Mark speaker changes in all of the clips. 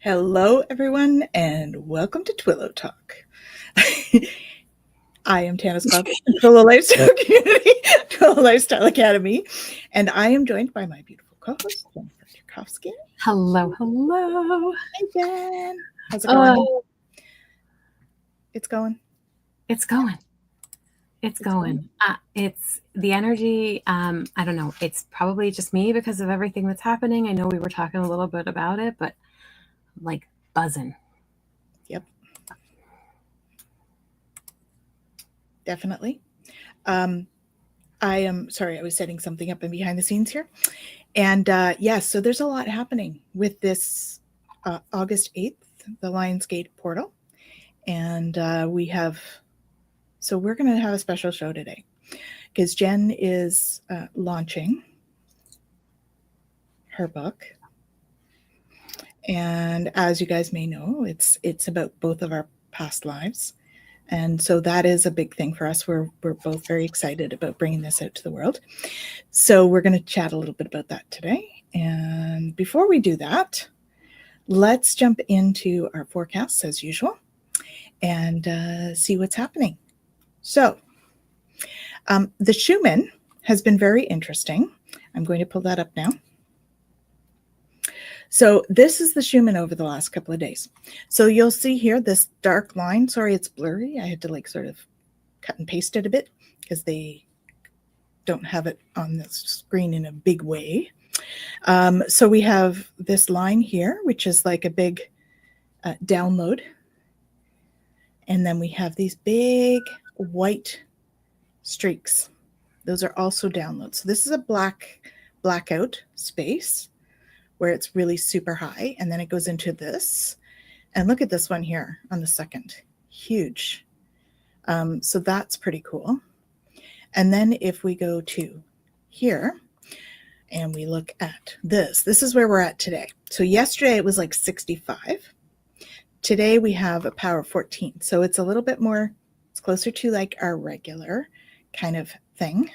Speaker 1: Hello, everyone, and welcome to Twillow Talk. I am Tanys from Twillow Lifestyle Community, Twillow Lifestyle Academy, and I am joined by my beautiful co-host, Jurkofsky.
Speaker 2: Hello, hello.
Speaker 1: Hi, Jen. How's it going? It's going.
Speaker 2: It's going. It's going. It's the energy. I don't know. It's probably just me because of everything that's happening. I know we were talking a little bit about it, but I'm like buzzing.
Speaker 1: Yep. Definitely. I am sorry, I was setting something up in behind the scenes here. And yes, so there's a lot happening with this August 8th, the Lionsgate portal. And we're going to have a special show today because Jen is launching her book. And as you guys may know, it's about both of our past lives. And so that is a big thing for us. We're both very excited about bringing this out to the world. So we're going to chat a little bit about that today. And before we do that, let's jump into our forecasts as usual and see what's happening. So the Schumann has been very interesting. I'm going to pull that up now. So this is the Schumann over the last couple of days. So you'll see here this dark line. Sorry, it's blurry. I had to sort of cut and paste it a bit because they don't have it on the screen in a big way. So we have this line here, which is like a big download. And then we have these big white streaks. Those are also downloads. So this is a blackout space where it's really super high. And then it goes into this. And look at this one here on the second. Huge. So that's pretty cool. And then if we go to here and we look at this is where we're at today. So yesterday it was like 65. Today we have a power of 14. So it's a little bit more, it's closer to like our regular kind of thing.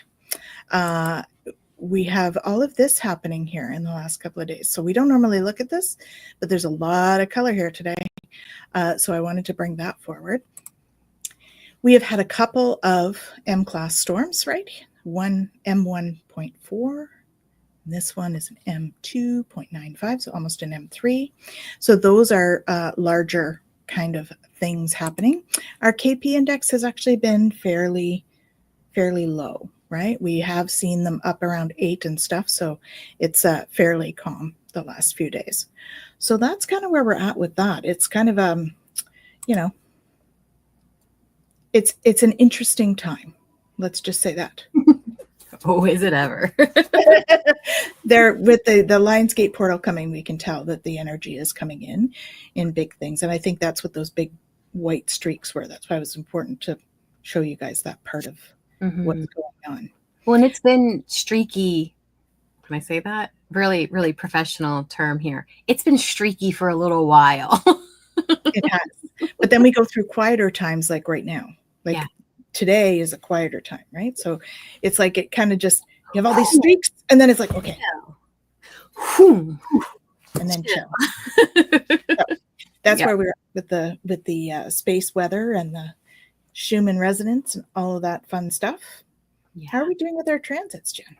Speaker 1: We have all of this happening here in the last couple of days. So we don't normally look at this, but there's a lot of color here today. So I wanted to bring that forward. We have had a couple of M-class storms, right? One M1.4. This one is an M2.95, so almost an M3. So those are larger kind of things happening. Our KP index has actually been fairly low. Right? We have seen them up around 8 and stuff. So it's fairly calm the last few days. So that's kind of where we're at with that. It's kind of, it's an interesting time. Let's just say that.
Speaker 2: Oh, is it ever?
Speaker 1: There with the Lionsgate portal coming, we can tell that the energy is coming in big things. And I think that's what those big white streaks were. That's why it was important to show you guys that part of what's going on.
Speaker 2: Well, and it's been streaky. Can I say that? Really, really professional term here. It's been streaky for a little while.
Speaker 1: It has. But then we go through quieter times like right now. Today is a quieter time, right? So it's like it kind of just, you have all these streaks and then it's like, okay. And then chill. So that's where we're at with the space weather and the Schumann resonance and all of that fun stuff. Yeah. How are we doing with our transits, Jen?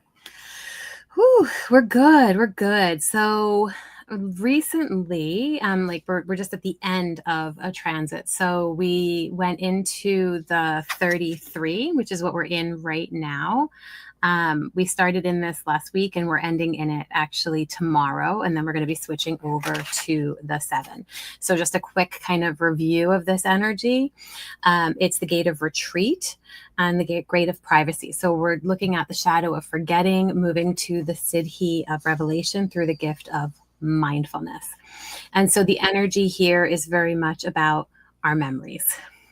Speaker 2: We're good. We're good. So recently, we're just at the end of a transit. So we went into the 33, which is what we're in right now. We started in this last week and we're ending in it actually tomorrow. And then we're going to be switching over to the 7. So just a quick kind of review of this energy. It's the gate of retreat and the gate of privacy. So we're looking at the shadow of forgetting, moving to the siddhi of revelation through the gift of mindfulness. And so the energy here is very much about our memories.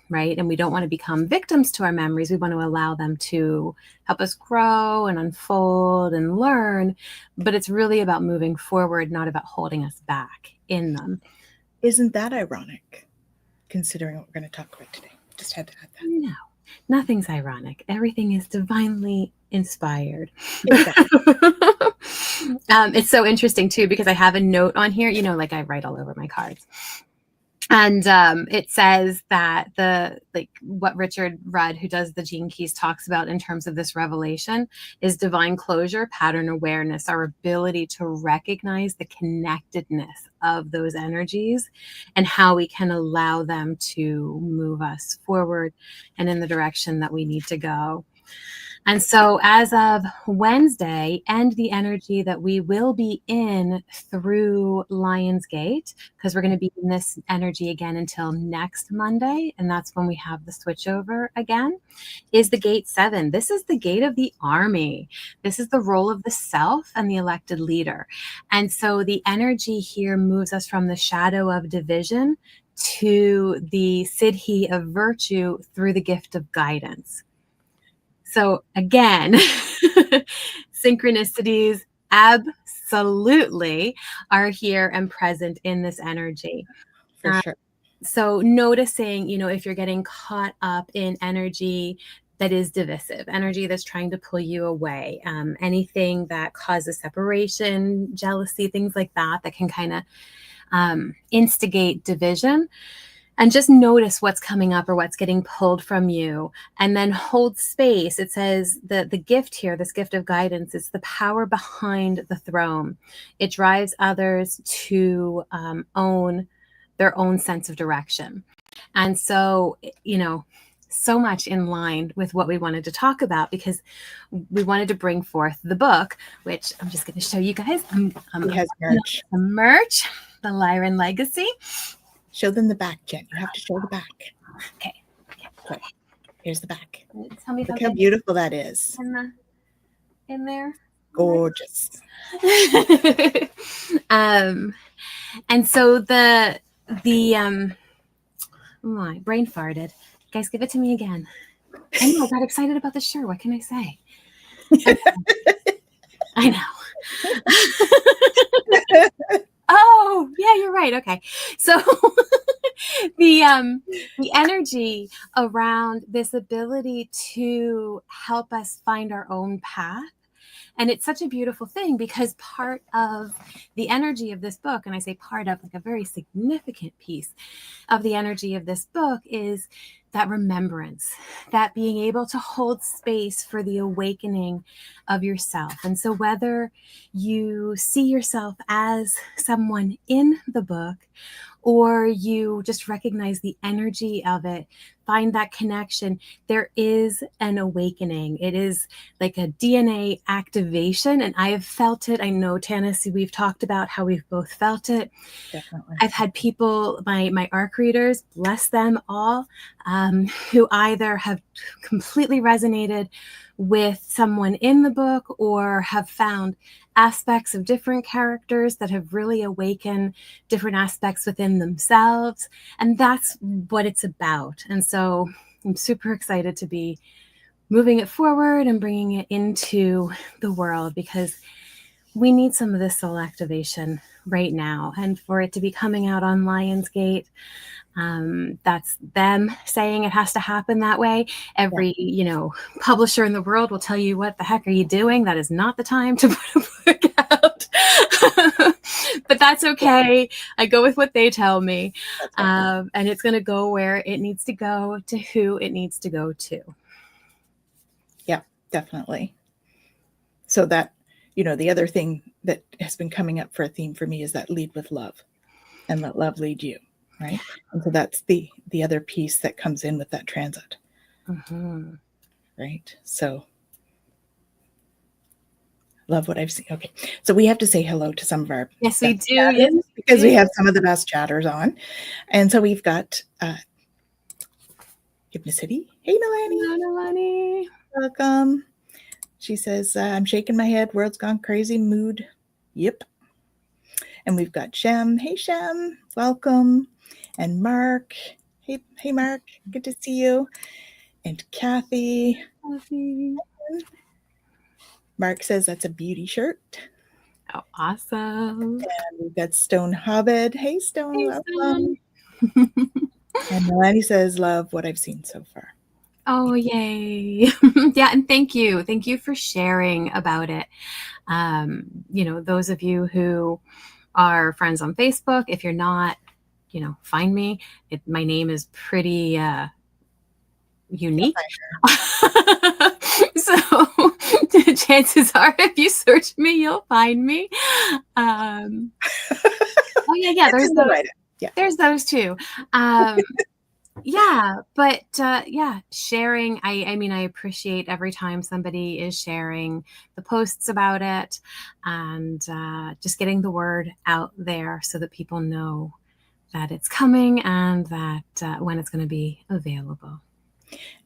Speaker 2: Right? And we don't want to become victims to our memories. We want to allow them to help us grow and unfold and learn. But it's really about moving forward, not about holding us back in them.
Speaker 1: Isn't that ironic, considering what we're going to talk about today? Just had to add that.
Speaker 2: No, nothing's ironic. Everything is divinely inspired.
Speaker 1: Exactly.
Speaker 2: It's so interesting too, because I have a note on here, like I write all over my cards. And it says that what Richard Rudd, who does the Gene Keys, talks about in terms of this revelation is divine closure, pattern awareness, our ability to recognize the connectedness of those energies and how we can allow them to move us forward and in the direction that we need to go. And so as of Wednesday, and the energy that we will be in through Lionsgate, because we're going to be in this energy again until next Monday, and that's when we have the switchover again, is the gate 7. This is the gate of the army. This is the role of the self and the elected leader. And so the energy here moves us from the shadow of division to the siddhi of virtue through the gift of guidance. So again, synchronicities absolutely are here and present in this energy.
Speaker 1: For sure.
Speaker 2: So noticing, if you're getting caught up in energy that is divisive, energy that's trying to pull you away, anything that causes separation, jealousy, things like that can kind of instigate division. And just notice what's coming up or what's getting pulled from you, and then hold space. It says the gift here, this gift of guidance, is the power behind the throne. It drives others to own their own sense of direction. And so, so much in line with what we wanted to talk about, because we wanted to bring forth the book, which I'm just going to show you guys.
Speaker 1: He has merch.
Speaker 2: The merch, the Lyran Legacy.
Speaker 1: Show them the back, Jen. You have to show the back.
Speaker 2: Okay.
Speaker 1: Here's the back.
Speaker 2: Tell me
Speaker 1: Look how beautiful that is.
Speaker 2: In there.
Speaker 1: Gorgeous.
Speaker 2: And so the my brain farted. Guys, give it to me again. I know, I got excited about the shirt. What can I say? I know. Oh, yeah, you're right. Okay. So the energy around this ability to help us find our own path. And it's such a beautiful thing, because part of the energy of this book, and I say part of, like a very significant piece of the energy of this book, is that remembrance, that being able to hold space for the awakening of yourself. And so whether you see yourself as someone in the book, or you just recognize the energy of it, find that connection, there is an awakening. It is like a DNA activation, and I have felt it. I know, Tanys, we've talked about how we've both felt it.
Speaker 1: Definitely.
Speaker 2: I've had people, my arc readers, bless them all, who either have completely resonated with someone in the book, or have found aspects of different characters that have really awakened different aspects within themselves. And that's what it's about. And so I'm super excited to be moving it forward and bringing it into the world, because we need some of this soul activation right now. And for it to be coming out on Lionsgate, that's them saying it has to happen that way. Every, publisher in the world will tell you, what the heck are you doing? That is not the time to put a book out. But that's okay. I go with what they tell me. And it's going to go where it needs to go, to who it needs to go to.
Speaker 1: Yeah, definitely. So that, the other thing that has been coming up for a theme for me is that lead with love, and let love lead you. Right. And so that's the other piece that comes in with that transit.
Speaker 2: Mm-hmm.
Speaker 1: Right. So love what I've seen. Okay. So we have to say hello to some of our
Speaker 2: yes, we do.
Speaker 1: Yes, because we have some of the best chatters on. And so we've got Hypnicity. Hey, Nalani.
Speaker 2: Hello, Nalani.
Speaker 1: Welcome. She says, I'm shaking my head. World's gone crazy. Mood. Yep. And we've got Shem. Hey, Shem. Welcome. And Mark. Hey, Mark. Good to see you. And Kathy. Mark says that's a beauty shirt.
Speaker 2: Oh, awesome.
Speaker 1: And we've got Stone Hobbit. Hey, Stone.
Speaker 2: Hey,
Speaker 1: welcome. And Melanie says, love what I've seen so far.
Speaker 2: Oh, yay. Yeah, and thank you. Thank you for sharing about it. Those of you who are friends on Facebook, if you're not, find me. My name is pretty unique. So chances are if you search me, you'll find me. Oh yeah, there's those too. Yeah, but sharing. I mean, I appreciate every time somebody is sharing the posts about it, and just getting the word out there so that people know that it's coming and that when it's going to be available.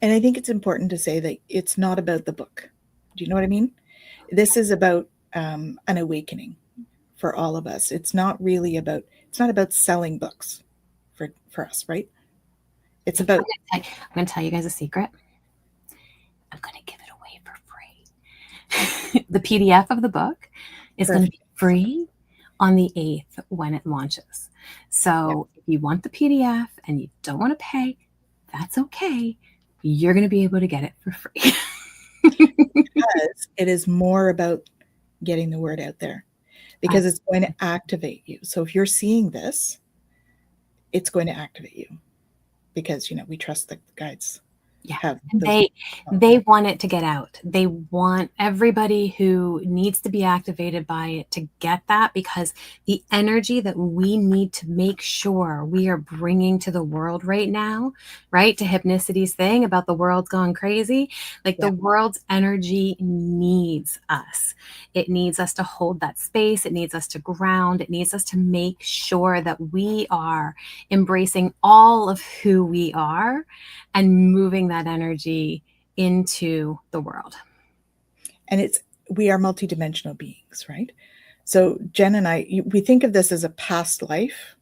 Speaker 1: And I think it's important to say that it's not about the book. Do you know what I mean? This is about an awakening for all of us. It's not about selling books for us, right? It's about.
Speaker 2: I'm going to tell you guys a secret. I'm going to give it away for free. The PDF of the book is going to be free on the 8th when it launches. So if you want the PDF and you don't want to pay, that's okay. You're going to be able to get it for free.
Speaker 1: Because it is more about getting the word out there, because it's going to activate you. So if you're seeing this, it's going to activate you, because we trust the guides.
Speaker 2: Yeah, they want it to get out. They want everybody who needs to be activated by it to get that, because the energy that we need to make sure we are bringing to the world right now, right? To Hypnicity's thing about the world's gone crazy. Like the world's energy needs us. It needs us to hold that space. It needs us to ground. It needs us to make sure that we are embracing all of who we are and moving that energy into the world.
Speaker 1: And we are multidimensional beings, right? So Jen and I, we think of this as a past life.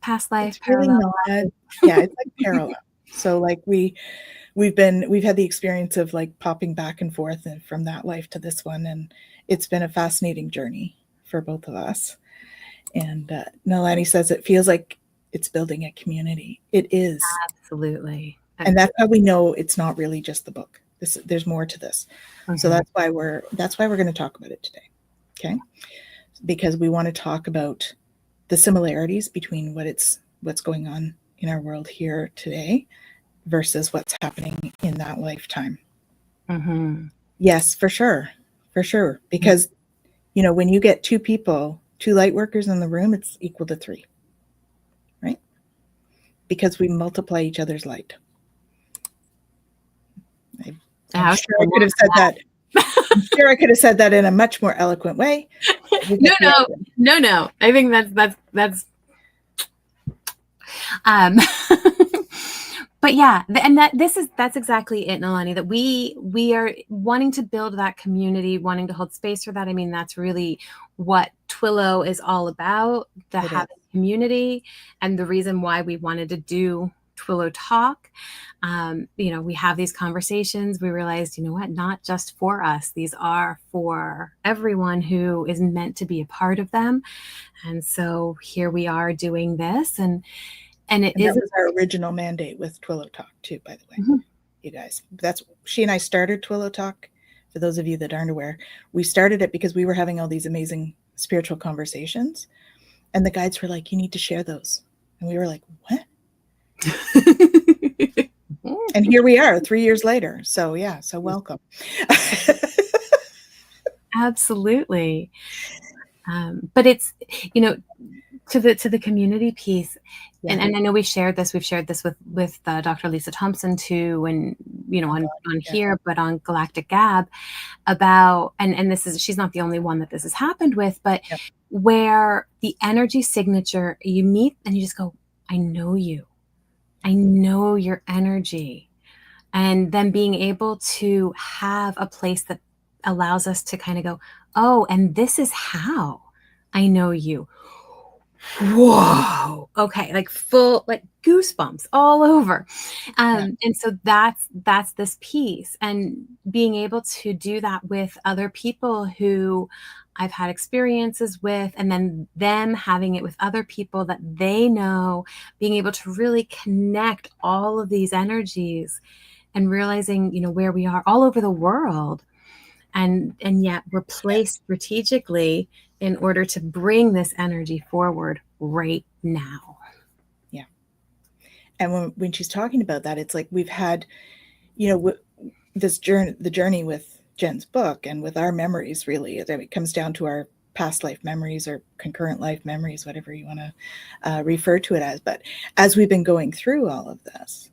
Speaker 2: Past life,
Speaker 1: it's parallel. Really not, yeah, it's like parallel. So like we've had the experience of like popping back and forth and from that life to this one, and it's been a fascinating journey for both of us. And Nalani says it feels like it's building a community. It is.
Speaker 2: Absolutely.
Speaker 1: And that's how we know it's not really just the book. There's more to this. Mm-hmm. So that's why we're going to talk about it today. Okay? Because we want to talk about the similarities between what's going on in our world here today versus what's happening in that lifetime.
Speaker 2: Mm-hmm.
Speaker 1: Yes, for sure. For sure. Because, when you get two light workers in the room, it's equal to 3. Right? Because we multiply each other's light. I'm sure I could have said that. I'm sure I could have said that in a much more eloquent way.
Speaker 2: No. I think that's but yeah, and that's exactly it, Nalani, that we are wanting to build that community, wanting to hold space for that. I mean, that's really what Twillow is all about, the having community, and the reason why we wanted to do Twillow Talk. We have these conversations. We realized, not just for us. These are for everyone who is meant to be a part of them. And so here we are doing this, and that
Speaker 1: was our original mandate with Twillow Talk too, by the way. Mm-hmm. You guys, she and I started Twillow Talk. For those of you that aren't aware, we started it because we were having all these amazing spiritual conversations, and the guides were like, "You need to share those," and we were like, "What?" And here we are 3 years later. So yeah, so welcome.
Speaker 2: Absolutely. But it's, to the community piece. Yeah. And I know we've shared this with Dr. Lisa Thompson too, and, on here, but on Galactic Gab about, and she's not the only one that this has happened with, but where the energy signature, you meet and you just go, I know you. I know your energy. And then being able to have a place that allows us to kind of go, oh, and this is how I know you. whoa, okay, like full, like goosebumps all over.
Speaker 1: Yeah.
Speaker 2: And so that's this piece, and being able to do that with other people who I've had experiences with, and then them having it with other people that they know, being able to really connect all of these energies and realizing, where we are all over the world, and yet we're placed strategically in order to bring this energy forward right now.
Speaker 1: Yeah. And when she's talking about that, it's like we've had, this the journey with Jen's book and with our memories, really. It comes down to our past life memories or concurrent life memories, whatever you want to refer to it as. But as we've been going through all of this,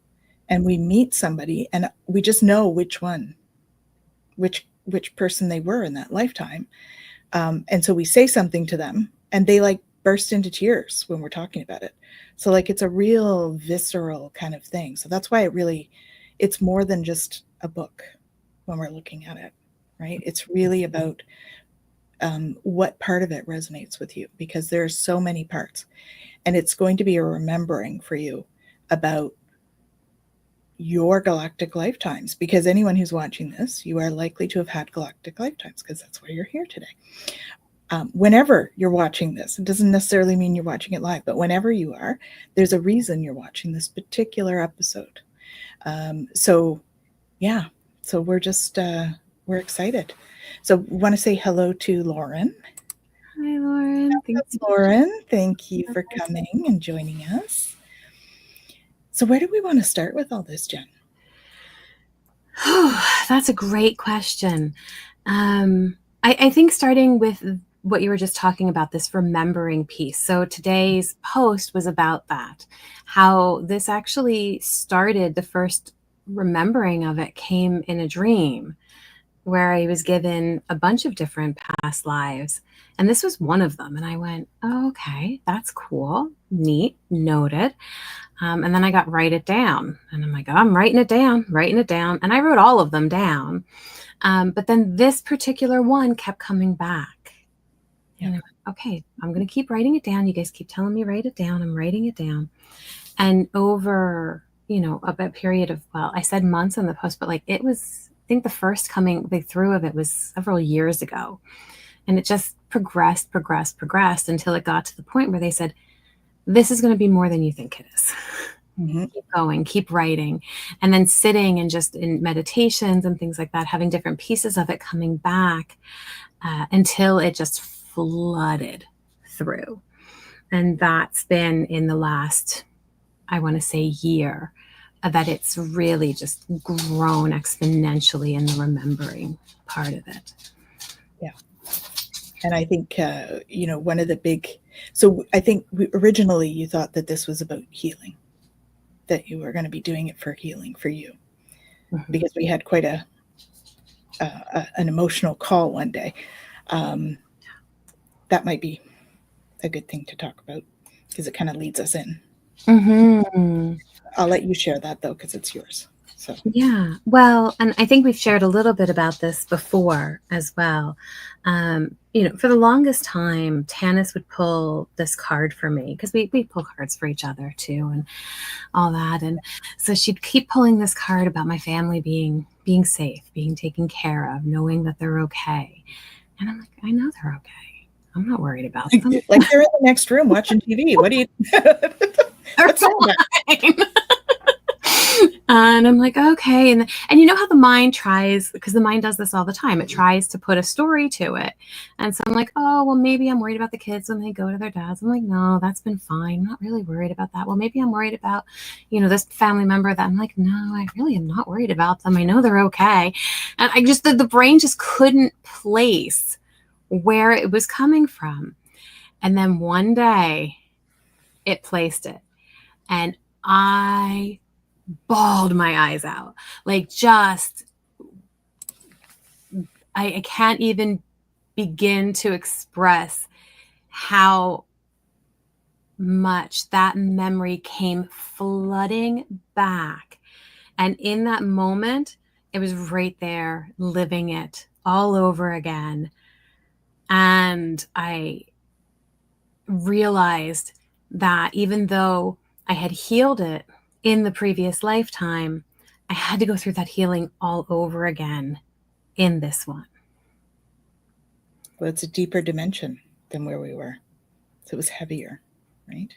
Speaker 1: and we meet somebody, and we just know which person they were in that lifetime. And so we say something to them, and they like burst into tears when we're talking about it. So like it's a real visceral kind of thing. So that's why it's more than just a book when we're looking at it, right? It's really about what part of it resonates with you, because there's so many parts, and it's going to be a remembering for you about your galactic lifetimes, because anyone who's watching this, you are likely to have had galactic lifetimes, because that's why you're here today. Whenever you're watching this, it doesn't necessarily mean you're watching it live, but whenever you are, there's a reason you're watching this particular episode. So we're just we're excited. So we want to say hello to Lauren.
Speaker 2: Hi, Lauren. Thanks.
Speaker 1: Lauren, thank you for coming and joining us. So where do we want to start with all this, Jen?
Speaker 2: That's a great question. I think starting with what you were just talking about, this remembering piece. So today's post was about that, how this actually started. The first remembering of it came in a dream where I was given a bunch of different past lives. And this was one of them. And I went, oh, okay, that's cool. Neat. Noted. And then I got write it down. And I'm like, oh, I'm writing it down. And I wrote all of them down. But then this particular one kept coming back. Yeah. And I went, okay, I'm going to keep writing it down. You guys keep telling me, write it down. I'm writing it down. And over, a period of, I said months in the post, but like it was, I think the first coming through of it was several years ago. And it just progressed until it got to the point where they said, this is going to be more than you think it is. Mm-hmm. Keep going, keep writing. And then sitting and just in meditations and things like that, having different pieces of it coming back until it just flooded through. And that's been in the last, I want to say, year, that it's really just grown exponentially in the remembering part of it.
Speaker 1: Yeah. And I think, one of the big, so I think originally you thought that this was about healing, that you were going to be doing it for healing for you, mm-hmm. because we had quite an emotional call one day. That might be a good thing to talk about, because it kind of leads us in. Mm-hmm. I'll let you share that though, because it's yours. So
Speaker 2: yeah, well, and I think we've shared a little bit about this before as well. For the longest time, Tanys would pull this card for me, because we pull cards for each other too, and all that. And so she'd keep pulling this card about my family being safe, being taken care of, knowing that they're okay. And I'm like, I know they're okay. I'm not worried about them.
Speaker 1: Like they're in the next room watching TV. What do you?
Speaker 2: They're fine. And I'm like, okay. And you know how the mind tries, because the mind does this all the time. It tries to put a story to it. And so I'm like, oh, well, maybe I'm worried about the kids when they go to their dads. I'm like, no, that's been fine. I'm not really worried about that. Well, maybe I'm worried about, this family member that I'm like, no, I really am not worried about them. I know they're okay. And I just, the brain just couldn't place where it was coming from. And then one day it placed it. And I bawled my eyes out. Like, just, I can't even begin to express how much that memory came flooding back. And in that moment, it was right there, living it all over again. And I realized that even though I had healed it in the previous lifetime, I had to go through that healing all over again in this one.
Speaker 1: Well, it's a deeper dimension than where we were. So it was heavier, right?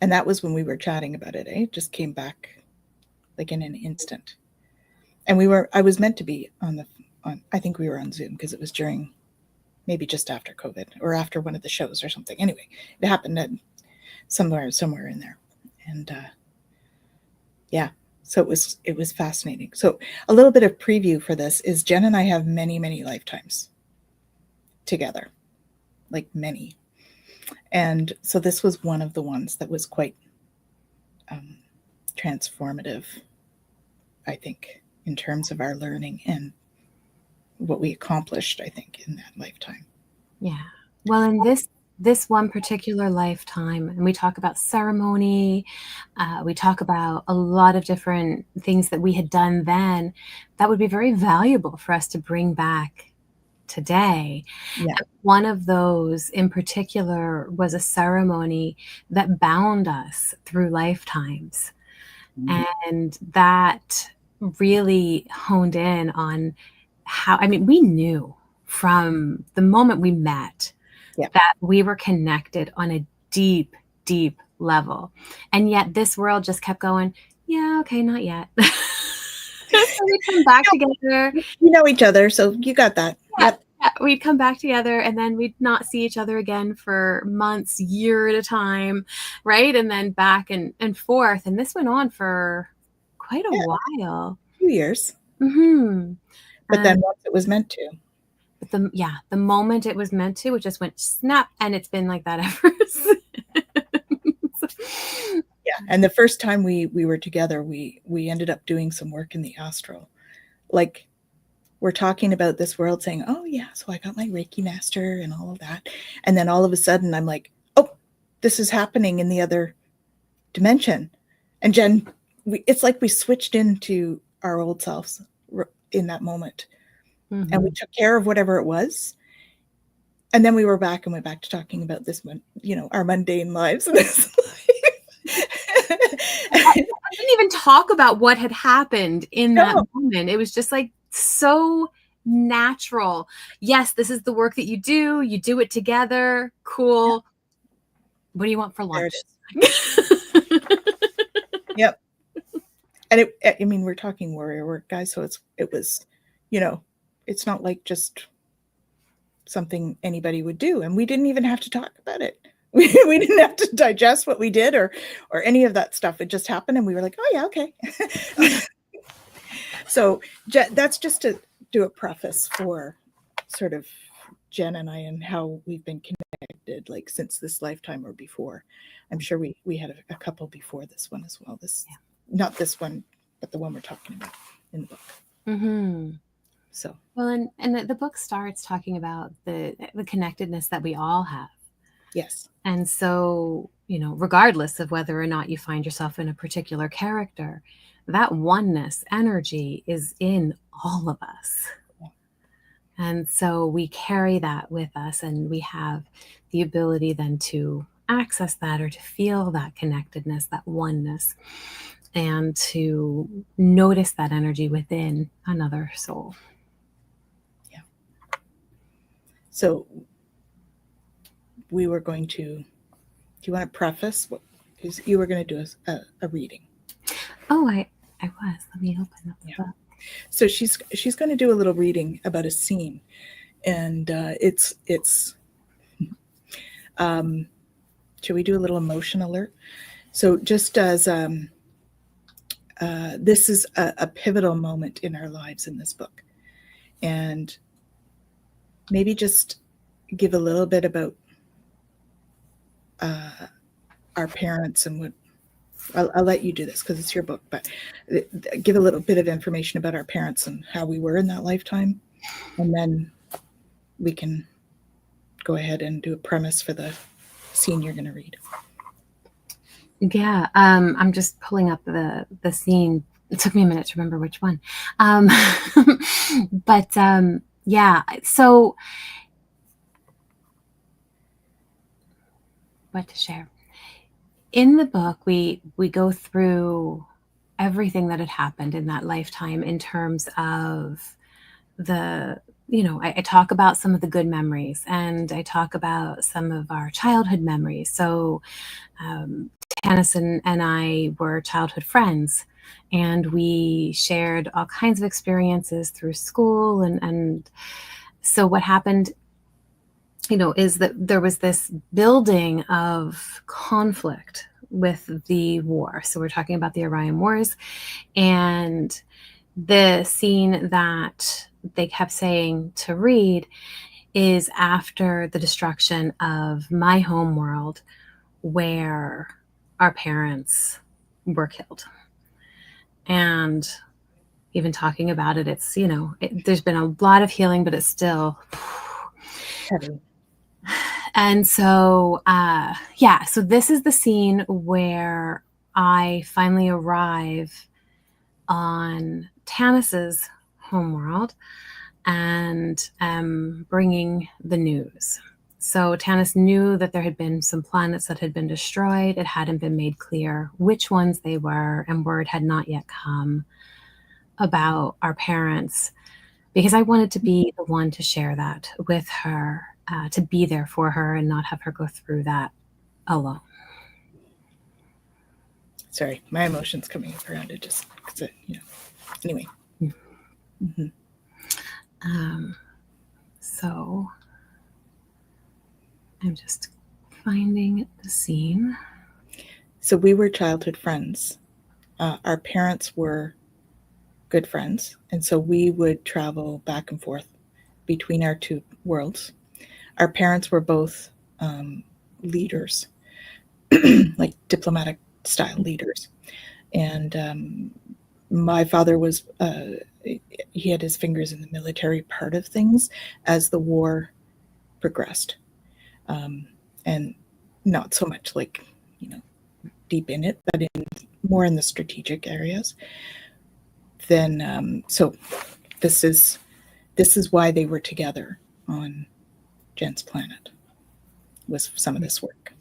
Speaker 1: And that was when we were chatting about it, eh? It just came back like in an instant. And I was meant to be I think we were on Zoom because it was during, maybe just after COVID or after one of the shows or something. Anyway, it happened at somewhere in there. And yeah, so it was fascinating. So a little bit of preview for this is Jen and I have many, many lifetimes together, like many. And so this was one of the ones that was quite transformative, I think, in terms of our learning and what we accomplished, I think, in that lifetime.
Speaker 2: Yeah. Well, in this one particular lifetime, and we talk about ceremony, we talk about a lot of different things that we had done then that would be very valuable for us to bring back today.
Speaker 1: Yeah.
Speaker 2: And one of those in particular was a ceremony that bound us through lifetimes. Mm-hmm. And that really honed in on how, I mean, we knew from the moment we met that we were connected on a deep, deep level. And yet this world just kept going, yeah, okay, not yet. So we'd come back together.
Speaker 1: You know each other, so you got that.
Speaker 2: Yeah, we'd come back together and then we'd not see each other again for months, year at a time, right? And then back and forth. And this went on for quite a while.
Speaker 1: A few years.
Speaker 2: Mm-hmm.
Speaker 1: But then once it was meant to.
Speaker 2: But the moment it was meant to, it just went snap, and it's been like that ever since.
Speaker 1: Yeah, and the first time we were together, we ended up doing some work in the astral. Like, we're talking about this world saying, oh yeah, so I got my Reiki master and all of that. And then all of a sudden I'm like, oh, this is happening in the other dimension. And Jen, it's like we switched into our old selves in that moment. Mm-hmm. And we took care of whatever it was. And then we were back and went back to talking about this one, our mundane lives in this life.
Speaker 2: I didn't even talk about what had happened in that moment. It was just like so natural. Yes, this is the work that you do it together. Cool. Yeah. What do you want for lunch?
Speaker 1: Yep. And we're talking warrior work, guys. So it was, it's not like just something anybody would do. And we didn't even have to talk about it. We didn't have to digest what we did or any of that stuff. It just happened. And we were like, oh yeah, okay. So that's just to do a preface for sort of Jen and I and how we've been connected, like since this lifetime or before. I'm sure we had a couple before this one as well. Not this one, but the one we're talking about in the book.
Speaker 2: Mm-hmm.
Speaker 1: So
Speaker 2: well, and the book starts talking about the connectedness that we all have.
Speaker 1: Yes.
Speaker 2: And so, regardless of whether or not you find yourself in a particular character, that oneness energy is in all of us. Yeah. And so we carry that with us, and we have the ability then to access that or to feel that connectedness, that oneness, and to notice that energy within another soul.
Speaker 1: Yeah. So we were going to, do you want to preface because you were going to do a reading?
Speaker 2: Oh, I was. Let me open up the book.
Speaker 1: So she's going to do a little reading about a scene, and it's should we do a little emotion alert? So just as this is a pivotal moment in our lives in this book, and maybe just give a little bit about our parents and what I'll let you do this because it's your book, but give a little bit of information about our parents and how we were in that lifetime, and then we can go ahead and do a premise for the scene you're going to read.
Speaker 2: Yeah, I'm just pulling up the scene. It took me a minute to remember which one, but yeah. So what to share. In the book, we go through everything that had happened in that lifetime in terms of the, I talk about some of the good memories, and I talk about some of our childhood memories. So Tanys and I were childhood friends, and we shared all kinds of experiences through school. And so what happened, is that there was this building of conflict with the war. So we're talking about the Orion Wars, and the scene that they kept saying to read is after the destruction of my home world, where our parents were killed. And even talking about it, it's, there's been a lot of healing, but it's still
Speaker 1: heavy.
Speaker 2: And so, so this is the scene where I finally arrive on Tanys's homeworld and bringing the news. So Tanys knew that there had been some planets that had been destroyed. It hadn't been made clear which ones they were, and word had not yet come about our parents, because I wanted to be the one to share that with her, to be there for her and not have her go through that alone.
Speaker 1: Sorry, my emotions coming up around it just because anyway. Mm-hmm.
Speaker 2: So I'm just finding the scene.
Speaker 1: So we were childhood friends. Our parents were good friends, and so we would travel back and forth between our two worlds. Our parents were both leaders, like diplomatic style leaders. And my father was, he had his fingers in the military part of things as the war progressed. And not so much like, deep in it, but more in the strategic areas. Then, so this is why they were together on Jen's planet, was some of this work.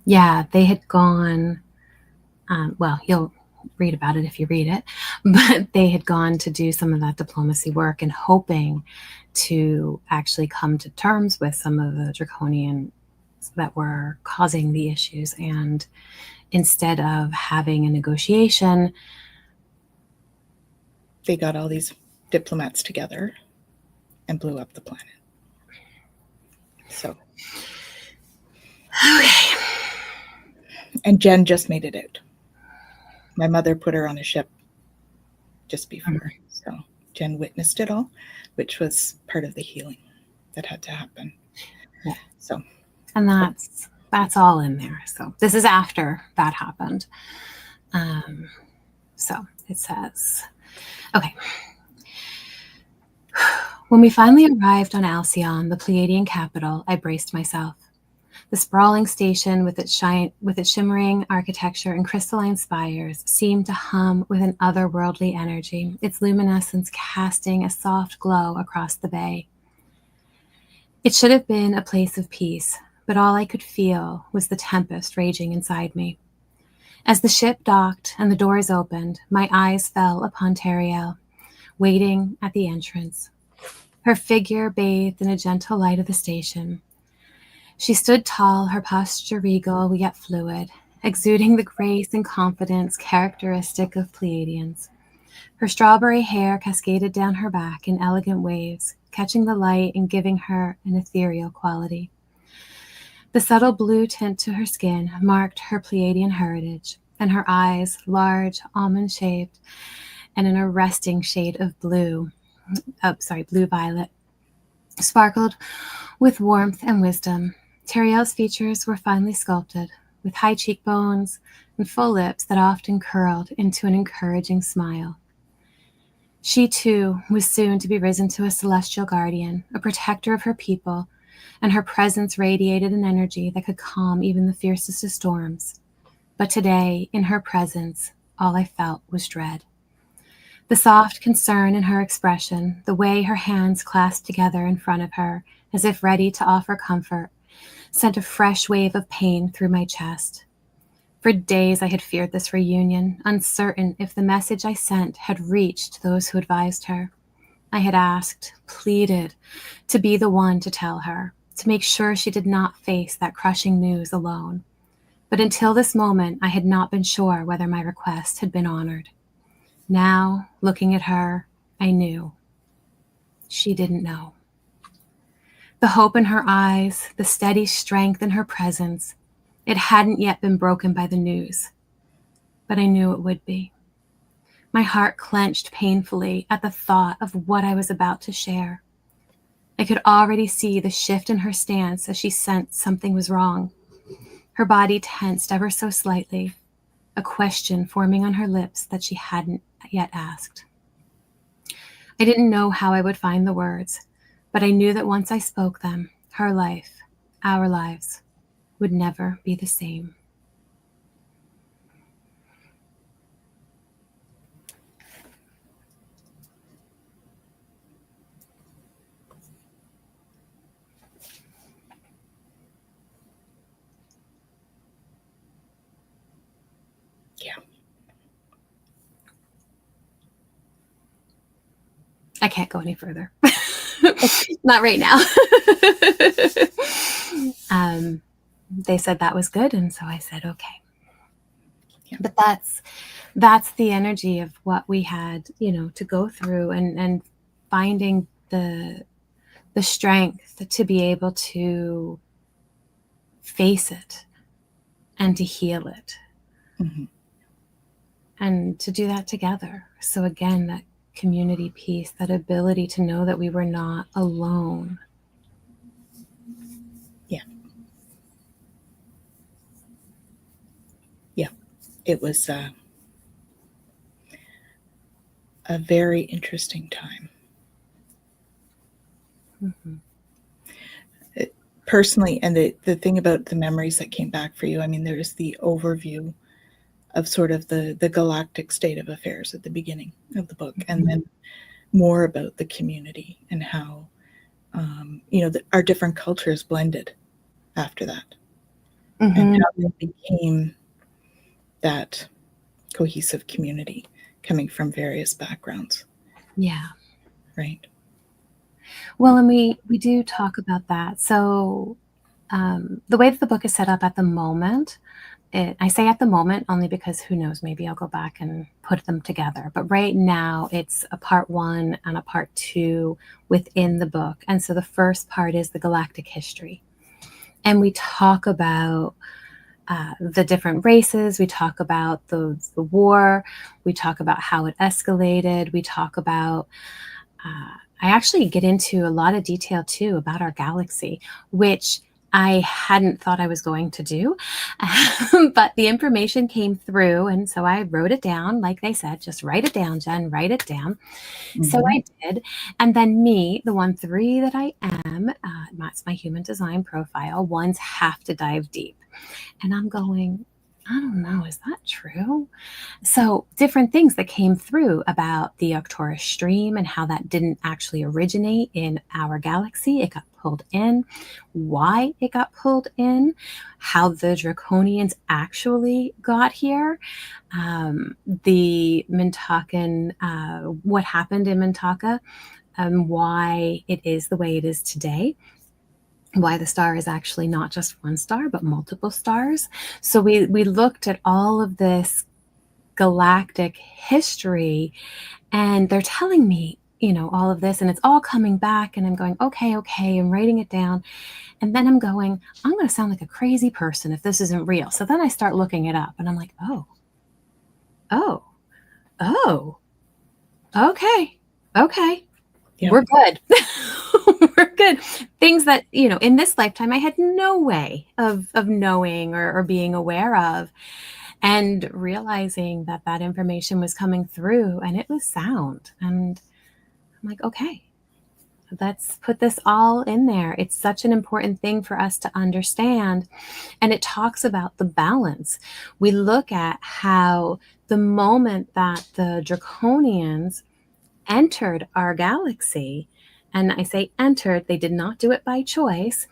Speaker 2: Yeah, they had gone, well, you'll read about it if you read it, but they had gone to do some of that diplomacy work and hoping to actually come to terms with some of the draconian that were causing the issues. And instead of having a negotiation,
Speaker 1: they got all these diplomats together and blew up the planet. So,
Speaker 2: okay.
Speaker 1: And Jen just made it out. My mother put her on a ship just before. So Jen witnessed it all, which was part of the healing that had to happen.
Speaker 2: Yeah.
Speaker 1: So,
Speaker 2: and that's all in there. So this is after that happened. So it says, okay. When we finally arrived on Alcyon, the Pleiadian capital, I braced myself. The sprawling station with its shimmering architecture and crystalline spires seemed to hum with an otherworldly energy, its luminescence casting a soft glow across the bay. It should have been a place of peace, but all I could feel was the tempest raging inside me. As the ship docked and the doors opened, my eyes fell upon Teriel, waiting at the entrance. Her figure bathed in a gentle light of the station. She stood tall, her posture regal yet fluid, exuding the grace and confidence characteristic of Pleiadians. Her strawberry hair cascaded down her back in elegant waves, catching the light and giving her an ethereal quality. The subtle blue tint to her skin marked her Pleiadian heritage, and her eyes, large, almond-shaped, and an arresting shade of blue-violet, sparkled with warmth and wisdom. Teriel's features were finely sculpted, with high cheekbones and full lips that often curled into an encouraging smile. She, too, was soon to be risen to a celestial guardian, a protector of her people, and her presence radiated an energy that could calm even the fiercest of storms. But today, in her presence, all I felt was dread. The soft concern in her expression, the way her hands clasped together in front of her, as if ready to offer comfort, sent a fresh wave of pain through my chest. For days I had feared this reunion, uncertain if the message I sent had reached those who advised her. I had asked, pleaded, to be the one to tell her, to make sure she did not face that crushing news alone. But until this moment, I had not been sure whether my request had been honored. Now, looking at her, I knew. She didn't know. The hope in her eyes, the steady strength in her presence, it hadn't yet been broken by the news, but I knew it would be. My heart clenched painfully at the thought of what I was about to share. I could already see the shift in her stance as she sensed something was wrong. Her body tensed ever so slightly, a question forming on her lips that she hadn't yet asked. I didn't know how I would find the words, but I knew that once I spoke them, her life, our lives, would never be the same.
Speaker 1: Yeah.
Speaker 2: I can't go any further. Not right now. They said that was good, and so I said okay. Yeah. But that's the energy of what we had, to go through, and finding the strength to be able to face it and to heal it.
Speaker 1: Mm-hmm.
Speaker 2: And to do that together. So again, that community piece, that ability to know that we were not alone.
Speaker 1: Yeah. Yeah. It was a very interesting time.
Speaker 2: Mm-hmm.
Speaker 1: Personally, and the thing about the memories that came back for you, I mean, there's the overview of sort of the galactic state of affairs at the beginning of the book, and then more about the community and how our different cultures blended after that, and how they became that cohesive community coming from various backgrounds.
Speaker 2: Yeah.
Speaker 1: Right.
Speaker 2: Well, and we do talk about that. So the way that the book is set up at the moment, I say at the moment only because who knows, maybe I'll go back and put them together. But right now it's a part 1 and a part 2 within the book. And so the first part is the galactic history. And we talk about the different races. We talk about the war. We talk about how it escalated. We talk about, I actually get into a lot of detail too about our galaxy, which I hadn't thought I was going to do, but the information came through. And so I wrote it down. Like they said, just write it down, Jen, write it down. Mm-hmm. So I did. And then me, the 1-3 that I am, that's my human design profile, ones have to dive deep. And I'm going, I don't know, is that true? So different things that came through about the Arcturus stream and how that didn't actually originate in our galaxy. It got pulled in, why it got pulled in, how the Draconians actually got here, the Mintakan, what happened in Mintaka, why it is the way it is today. Why the star is actually not just one star, but multiple stars. So we looked at all of this galactic history, and they're telling me, all of this, and it's all coming back, and I'm going, okay, I'm writing it down. And then I'm going, I'm going to sound like a crazy person if this isn't real. So then I start looking it up, and I'm like, oh, okay. Yep. We're good. We're good. Things that, in this lifetime, I had no way of knowing or being aware of, and realizing that information was coming through, and it was sound. And I'm like, okay, let's put this all in there. It's such an important thing for us to understand. And it talks about the balance. We look at how the moment that the Draconians entered our galaxy, And I say entered, they did not do it by choice.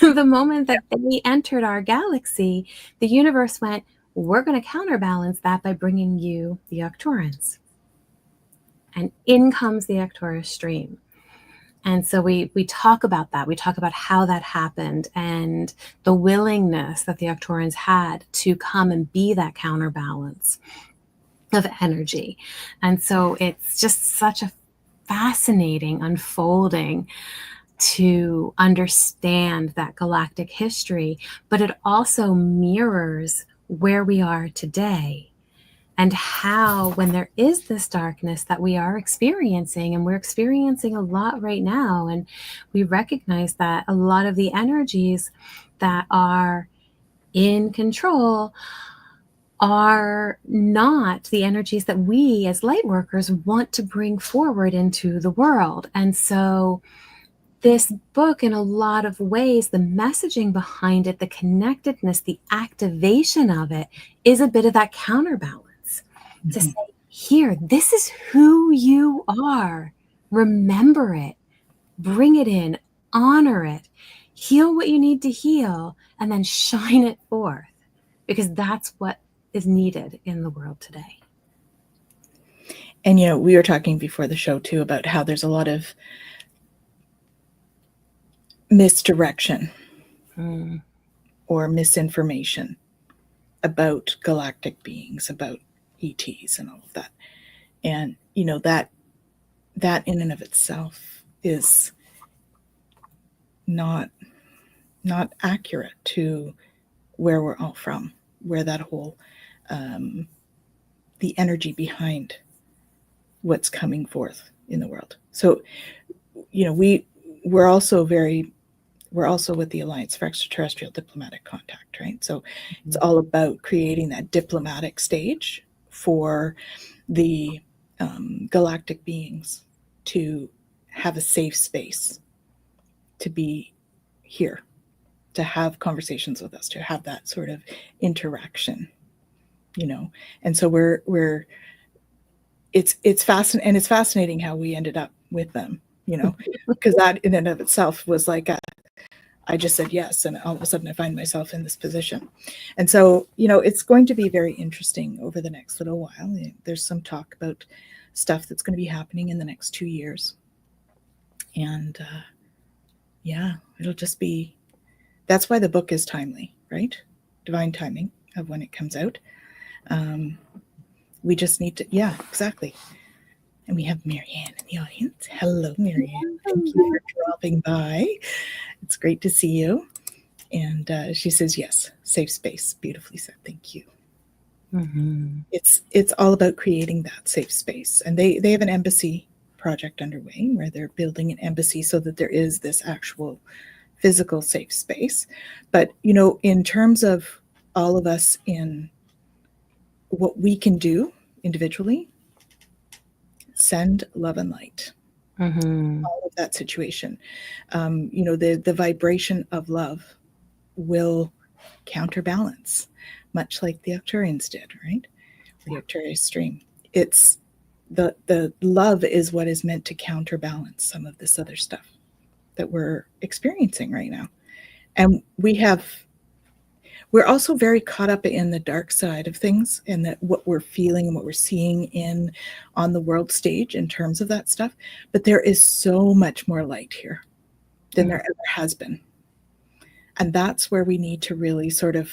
Speaker 2: The moment that they entered our galaxy, the universe went, we're going to counterbalance that by bringing you the Arcturans. And in comes the Arcturus stream. And so we talk about that. We talk about how that happened and the willingness that the Arcturans had to come and be that counterbalance of energy. And so it's just such a fascinating unfolding to understand that galactic history, but it also mirrors where we are today. And how, when there is this darkness that we are experiencing, and we're experiencing a lot right now, and we recognize that a lot of the energies that are in control are not the energies that we as light workers want to bring forward into the world. And so this book, in a lot of ways, the messaging behind it, the connectedness, the activation of it is a bit of that counterbalance. To say, here, this is who you are. Remember it. Bring it in. Honor it. Heal what you need to heal, and then shine it forth. Because that's what is needed in the world today.
Speaker 1: And, we were talking before the show, too, about how there's a lot of misdirection or misinformation about galactic beings, about ETs and all of that. And, that in and of itself is not accurate to where we're all from, where that whole, the energy behind what's coming forth in the world. So, we're also with the Alliance for Extraterrestrial Diplomatic Contact, right? So it's all about creating that diplomatic stage for the galactic beings to have a safe space to be here, to have conversations with us, to have that sort of interaction, And so it's fascinating, and it's fascinating how we ended up with them, because that in and of itself was like I just said yes, and all of a sudden I find myself in this position. And so, it's going to be very interesting over the next little while. There's some talk about stuff that's going to be happening in the next 2 years. And it'll just be, that's why the book is timely, right? Divine timing of when it comes out. We just need to, exactly. And we have Marianne in the audience. Hello, Marianne. Thank you for dropping by. It's great to see you. And she says, yes, safe space. Beautifully said. Thank you. Mm-hmm. It's all about creating that safe space. And they have an embassy project underway where they're building an embassy so that there is this actual physical safe space. But, in terms of all of us in what we can do individually, send love and light. All of that situation. The vibration of love will counterbalance, much like the Arcturians did, right? The Arcturus stream. It's the love is what is meant to counterbalance some of this other stuff that we're experiencing right now. And we're also very caught up in the dark side of things, and that what we're feeling and what we're seeing on the world stage in terms of that stuff. But there is so much more light here than there ever has been. And that's where we need to really sort of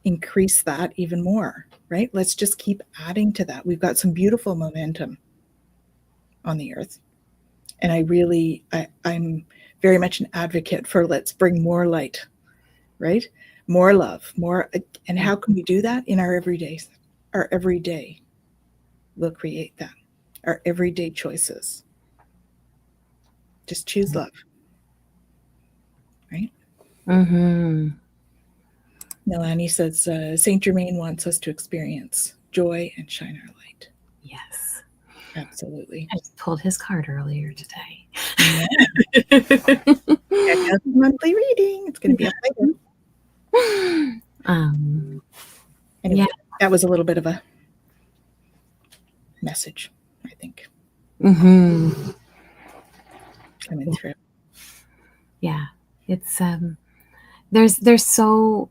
Speaker 1: increase that even more, right? Let's just keep adding to that. We've got some beautiful momentum on the earth. And I'm very much an advocate for let's bring more light, right? More love, more. And how can we do that? In our everydays. Our everyday will create that. Our everyday choices. Just choose love. Right? Mm-hmm. Melanie says, Saint Germain wants us to experience joy and shine our light.
Speaker 2: Yes.
Speaker 1: Absolutely.
Speaker 2: I just pulled his card earlier today.
Speaker 1: Yeah. Check out the monthly reading. It's going to be up later. Anyway, that was a little bit of a message, I think. coming through.
Speaker 2: Yeah. It's there's a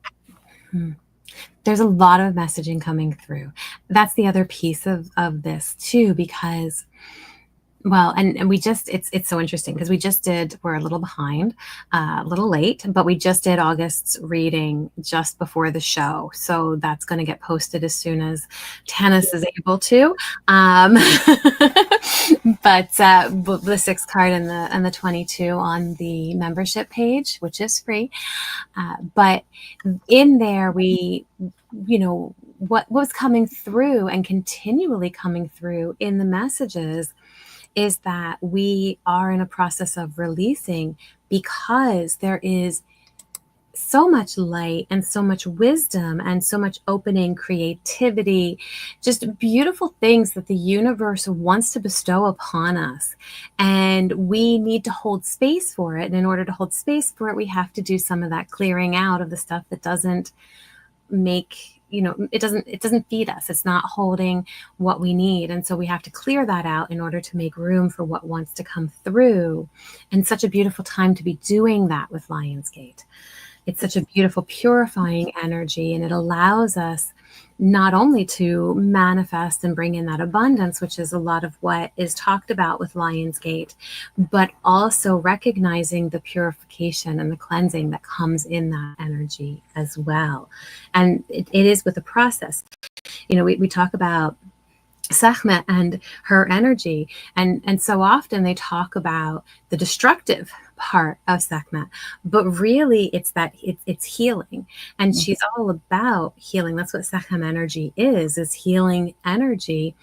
Speaker 2: lot of messaging coming through. That's the other piece of this too, because well, and we just, it's so interesting because we're a little behind, a little late, but we just did August's reading just before the show. So that's going to get posted as soon as Tanys is able to. But the 6 card and the 22 on the membership page, which is free. But in there, what was coming through and continually coming through in the messages is that we are in a process of releasing because there is so much light and so much wisdom and so much opening, creativity, just beautiful things that the universe wants to bestow upon us. And we need to hold space for it. And in order to hold space for it, we have to do some of that clearing out of the stuff that doesn't make, it doesn't feed us. It's not holding what we need. And so we have to clear that out in order to make room for what wants to come through. And such a beautiful time to be doing that with Lionsgate. It's such a beautiful, purifying energy, and it allows us not only to manifest and bring in that abundance, which is a lot of what is talked about with Lionsgate, but also recognizing the purification and the cleansing that comes in that energy as well. And it is with a process. We talk about Sekhmet and her energy, and so often they talk about the destructive part of Sekhmet, but really it's healing, and she's all about healing. That's what Sekhmet energy is healing energy,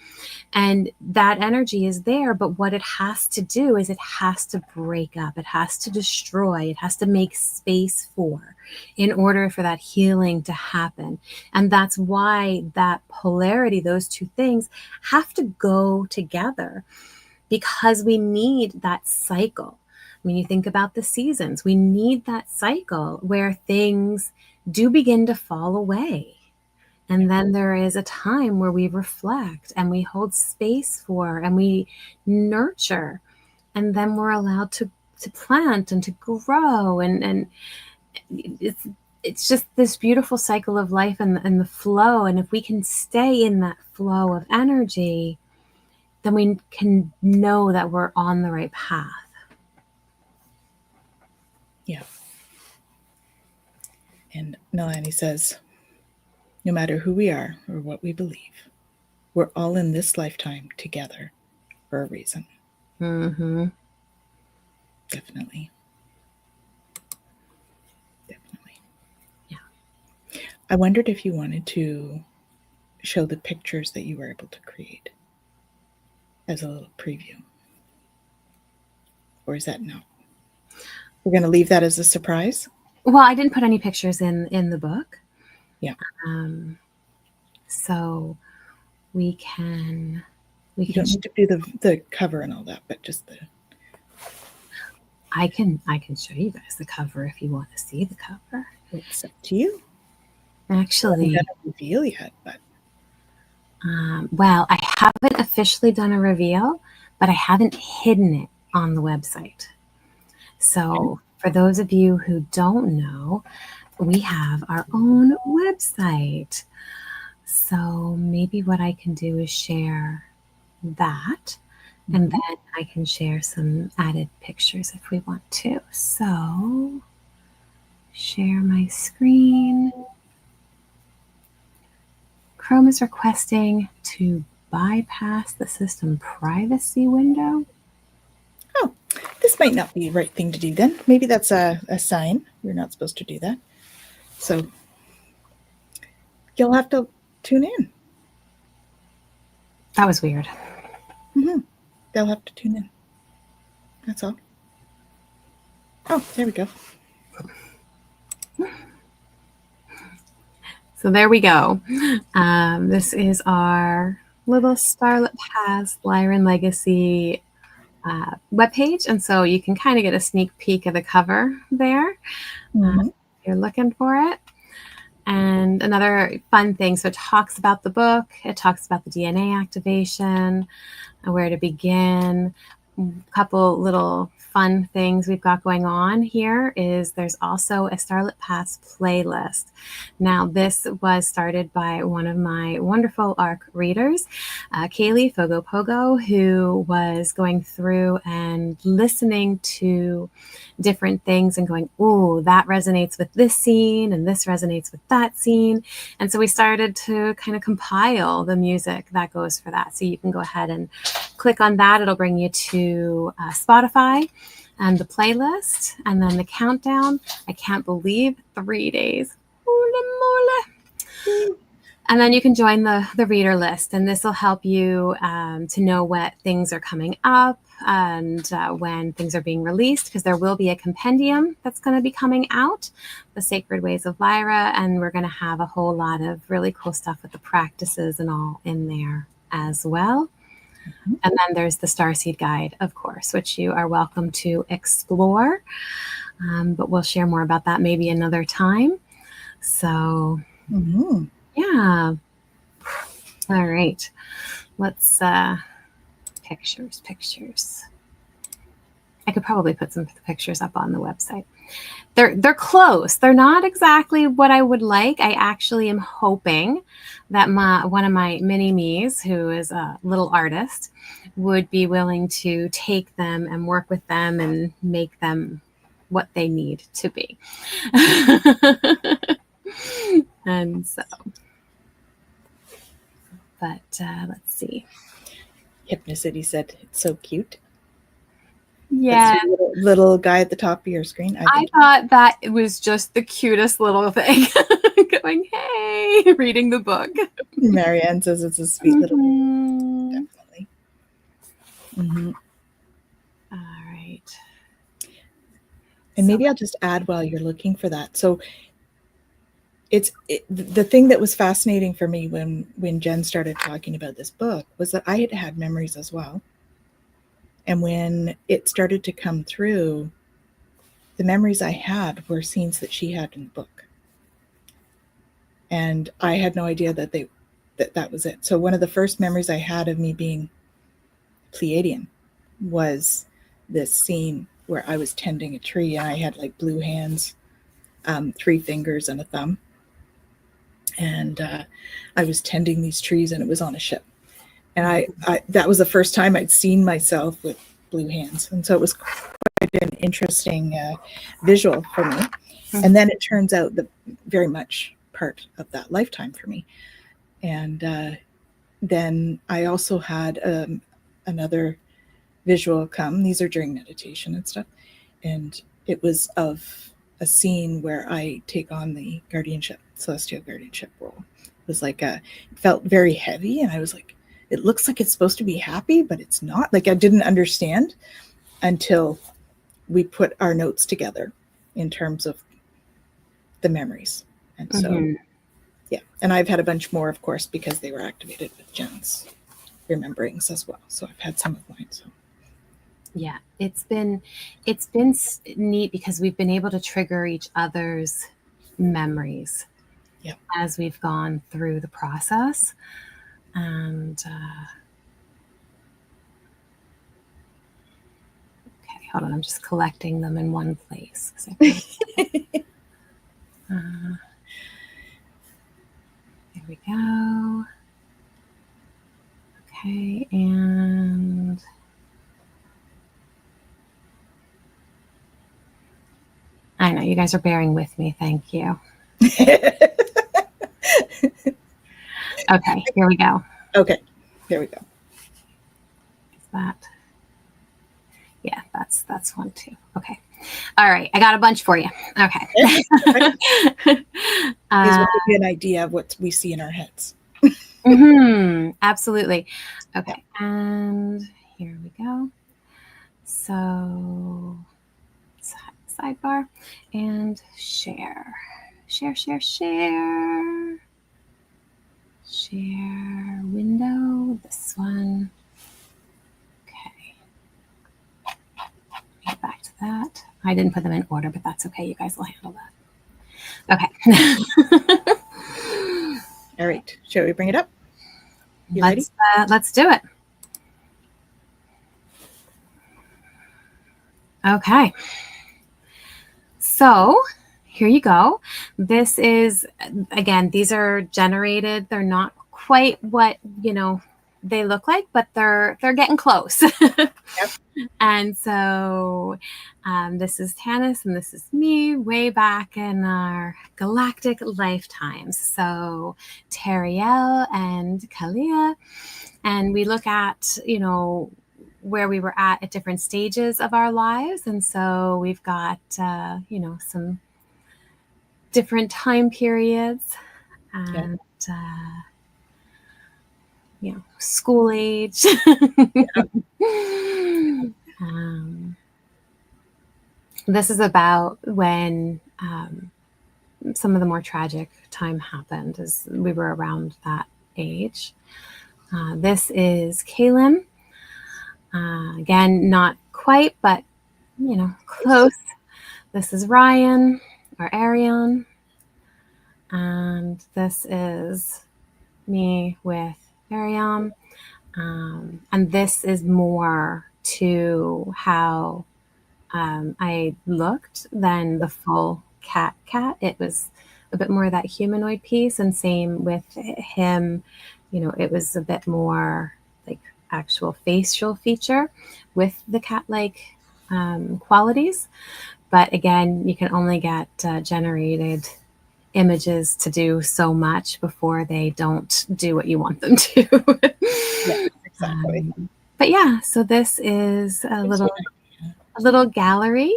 Speaker 2: and that energy is there, but what it has to do is it has to break up, it has to destroy, it has to make space for, in order for that healing to happen. And that's why that polarity, those two things have to go together, because we need that cycle. When you think about the seasons, we need that cycle where things do begin to fall away. And then there is a time where we reflect and we hold space for and we nurture. And then we're allowed to plant and to grow. And it's just this beautiful cycle of life and the flow. And if we can stay in that flow of energy, then we can know that we're on the right path.
Speaker 1: Yeah. And Melanie says, no matter who we are or what we believe, we're all in this lifetime together for a reason.
Speaker 2: Mm-hmm.
Speaker 1: Definitely.
Speaker 2: Yeah.
Speaker 1: I wondered if you wanted to show the pictures that you were able to create as a little preview. Or is that no? We're going to leave that as a surprise?
Speaker 2: Well, I didn't put any pictures in the book.
Speaker 1: Yeah.
Speaker 2: So we can.
Speaker 1: You don't need to do the cover and all that, but just the.
Speaker 2: I can show you guys the cover if you want to see the cover.
Speaker 1: It's up to you.
Speaker 2: Actually,
Speaker 1: I haven't reveal yet, but.
Speaker 2: Well, I haven't officially done a reveal, but I haven't hidden it on the website. So for those of you who don't know, we have our own website. So maybe what I can do is share that, and then I can share some added pictures if we want to. So share my screen. Chrome is requesting to bypass the system privacy window.
Speaker 1: Oh, this might not be the right thing to do then. Maybe that's a sign. You're not supposed to do that. So you'll have to tune in.
Speaker 2: That was weird.
Speaker 1: Mm-hmm. They'll have to tune in. That's all. Oh, there we go.
Speaker 2: So there we go. This is our little Starlit Past Lyran Legacy webpage. And so you can kind of get a sneak peek of the cover there. If you're looking for it. And another fun thing, so it talks about the book, it talks about the DNA activation, where to begin, a couple little fun things we've got going on here is there's also a Starlit Paths playlist. Now, this was started by one of my wonderful ARC readers, Kaylee Fogo Pogo, who was going through and listening to different things and going, "Ooh, that resonates with this scene and this resonates with that scene." And so we started to kind of compile the music that goes for that. So you can go ahead and click on that. It'll bring you to Spotify and the playlist and then the countdown. I can't believe 3 days. And then you can join the reader list, and this will help you to know what things are coming up and when things are being released, because there will be a compendium that's going to be coming out, the Sacred Ways of Lyra, and we're going to have a whole lot of really cool stuff with the practices and all in there as well. Mm-hmm. And then there's the Starseed Guide, of course, which you are welcome to explore, but we'll share more about that maybe another time. So... Mm-hmm. Yeah. All right. Let's pictures. I could probably put some pictures up on the website. They're close. They're not exactly what I would like. I actually am hoping that one of my mini-me's, who is a little artist, would be willing to take them and work with them and make them what they need to be. And so, but let's see.
Speaker 1: Hypnocity said it's so cute.
Speaker 2: Yeah,
Speaker 1: little guy at the top of your screen.
Speaker 2: I thought that it was just the cutest little thing. Going, hey, reading the book.
Speaker 1: Marianne says it's a sweet little book. Definitely. Mm-hmm.
Speaker 2: All right.
Speaker 1: And maybe I'll just add while you're looking for that. So the thing that was fascinating for me when Jen started talking about this book was that I had had memories as well. And when it started to come through, the memories I had were scenes that she had in the book. And I had no idea that was it. So one of the first memories I had of me being Pleiadian was this scene where I was tending a tree and I had like blue hands, 3 fingers and a thumb. And I was tending these trees and it was on a ship. And I that was the first time I'd seen myself with blue hands. And so it was quite an interesting visual for me. Mm-hmm. And then it turns out that very much part of that lifetime for me. And then I also had another visual come. These are during meditation and stuff. And it was of a scene where I take on the guardianship, celestial guardianship role. It was like it felt very heavy, and I was like, it looks like it's supposed to be happy, but it's not. Like I didn't understand until we put our notes together in terms of the memories. And so, yeah. And I've had a bunch more, of course, because they were activated with Jen's rememberings as well. So I've had some of mine. So.
Speaker 2: Yeah, it's been neat because we've been able to trigger each other's memories as we've gone through the process. And okay, hold on, I'm just collecting them in one place. There we go. Okay, and I know you guys are bearing with me. Thank you. Okay, here we go.
Speaker 1: Okay, here we go.
Speaker 2: Is that? Yeah, that's one too. Okay. All right, I got a bunch for you. Okay.
Speaker 1: These will give you an idea of what we see in our heads.
Speaker 2: Absolutely. Okay, and here we go. So sidebar and share window, this one. Okay, get back to that. I didn't put them in order, but that's okay. You guys will handle that. Okay.
Speaker 1: All right, shall we bring it up? You ready?
Speaker 2: Let's do it. Okay. So here you go. This is, again, these are generated. They're not quite what, they look like, but they're getting close.
Speaker 1: Yep.
Speaker 2: And so this is Tanys and this is me way back in our galactic lifetimes. So Teriel and Kalia. And we look at, where we were at different stages of our lives. And so we've got, some different time periods and, school age. This is about when some of the more tragic time happened as we were around that age. This is Kaylin. Again, not quite, but, close. This is Ryan or Arion. And this is me with Ariam. And this is more to how I looked than the full cat. It was a bit more of that humanoid piece, and same with him. It was a bit more like actual facial feature with the cat-like qualities. But again, you can only get generated images to do so much before they don't do what you want them to.
Speaker 1: Yeah, exactly.
Speaker 2: But yeah, so this is a little gallery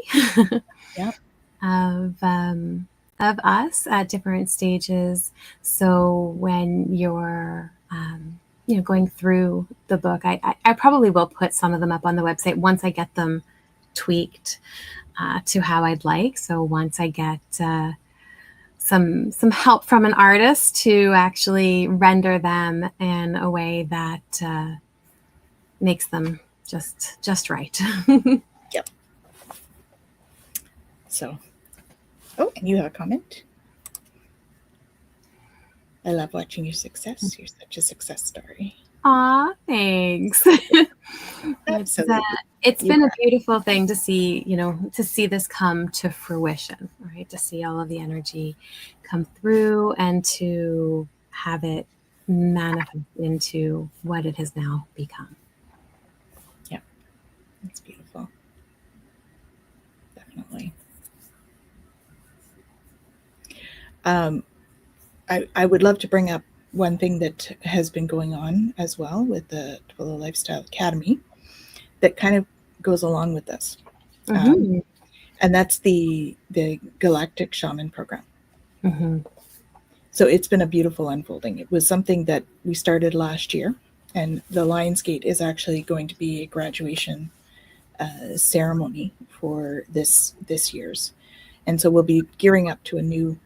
Speaker 2: of us at different stages. So when you're going through the book, I probably will put some of them up on the website once I get them tweaked to how I'd like. So once I get some help from an artist to actually render them in a way that makes them just right.
Speaker 1: Yep. So, and you have a comment. I love watching your success. You're such a success story.
Speaker 2: Aw, thanks.
Speaker 1: Absolutely.
Speaker 2: It's been a beautiful thing to see, to see this come to fruition, right? To see all of the energy come through and to have it manifest into what it has now become.
Speaker 1: Yeah, that's beautiful. Definitely. I would love to bring up one thing that has been going on as well with the Twillow Lifestyle Academy that kind of goes along with this.
Speaker 2: Mm-hmm.
Speaker 1: And that's the Galactic Shaman program.
Speaker 2: Mm-hmm.
Speaker 1: So it's been a beautiful unfolding. It was something that we started last year, and the Lionsgate is actually going to be a graduation ceremony for this year's. And so we'll be gearing up to a new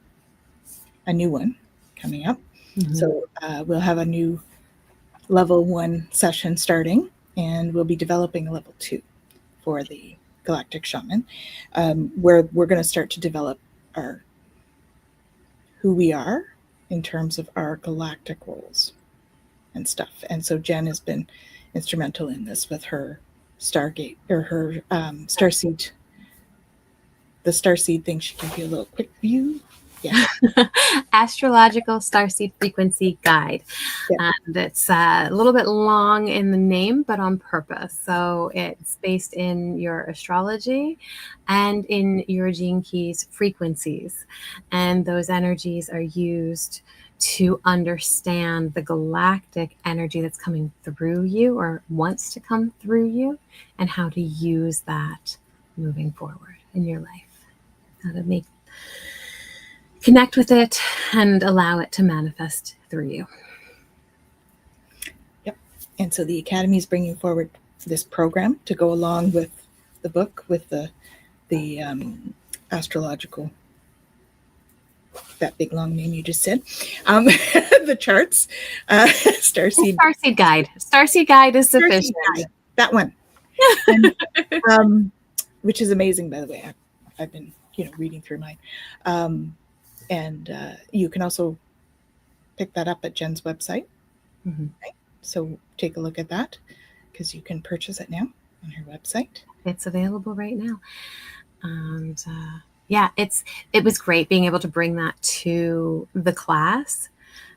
Speaker 1: one coming up. Mm-hmm. So we'll have a new level 1 session starting, and we'll be developing a level 2 for the Galactic Shaman, where we're going to start to develop who we are in terms of our galactic roles and stuff. And so Jen has been instrumental in this with her Stargate or her Starseed. The Starseed thing, she can give you a little quick view. Yeah.
Speaker 2: Astrological Starseed Frequency Guide.
Speaker 1: Yeah.
Speaker 2: That's a little bit long in the name, but on purpose. So it's based in your astrology and in your gene keys frequencies. And those energies are used to understand the galactic energy that's coming through you or wants to come through you, and how to use that moving forward in your life. How to connect with it and allow it to manifest through you.
Speaker 1: Yep. And so the Academy is bringing forward this program to go along with the book, with the astrological, that big long name you just said, the charts, Starseed.
Speaker 2: Starseed Guide. Starseed Guide is sufficient.
Speaker 1: Guide, that one. Which is amazing, by the way. I've been reading through mine. And you can also pick that up at Jen's website. Mm-hmm. Right? So take a look at that, because you can purchase it now. on her website.
Speaker 2: It's available right now. And yeah, it was great being able to bring that to the class.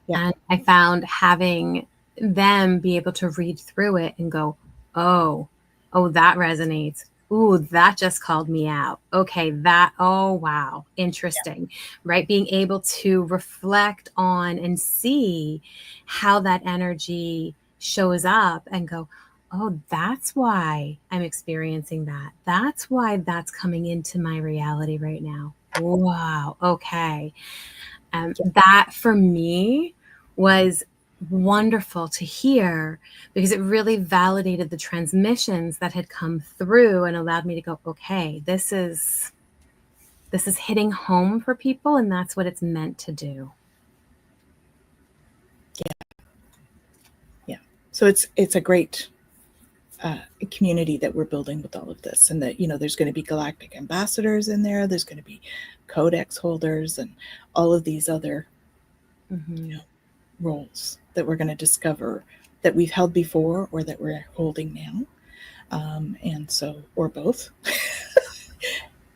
Speaker 1: Yeah.
Speaker 2: And I found having them be able to read through it and go, oh, that resonates. Ooh, that just called me out. Okay, oh, wow, interesting, right? Being able to reflect on and see how that energy shows up and go, oh, that's why I'm experiencing that. That's why that's coming into my reality right now. Wow, okay. That for me was wonderful to hear because it really validated the transmissions that had come through and allowed me to go, okay, this is hitting home for people, and that's what it's meant to do.
Speaker 1: Yeah. So it's a great community that we're building with all of this, and that, you know, there's going to be galactic ambassadors in there. There's going to be codex holders and all of these other you know, roles that we're going to discover that we've held before or that we're holding now. And so, or both.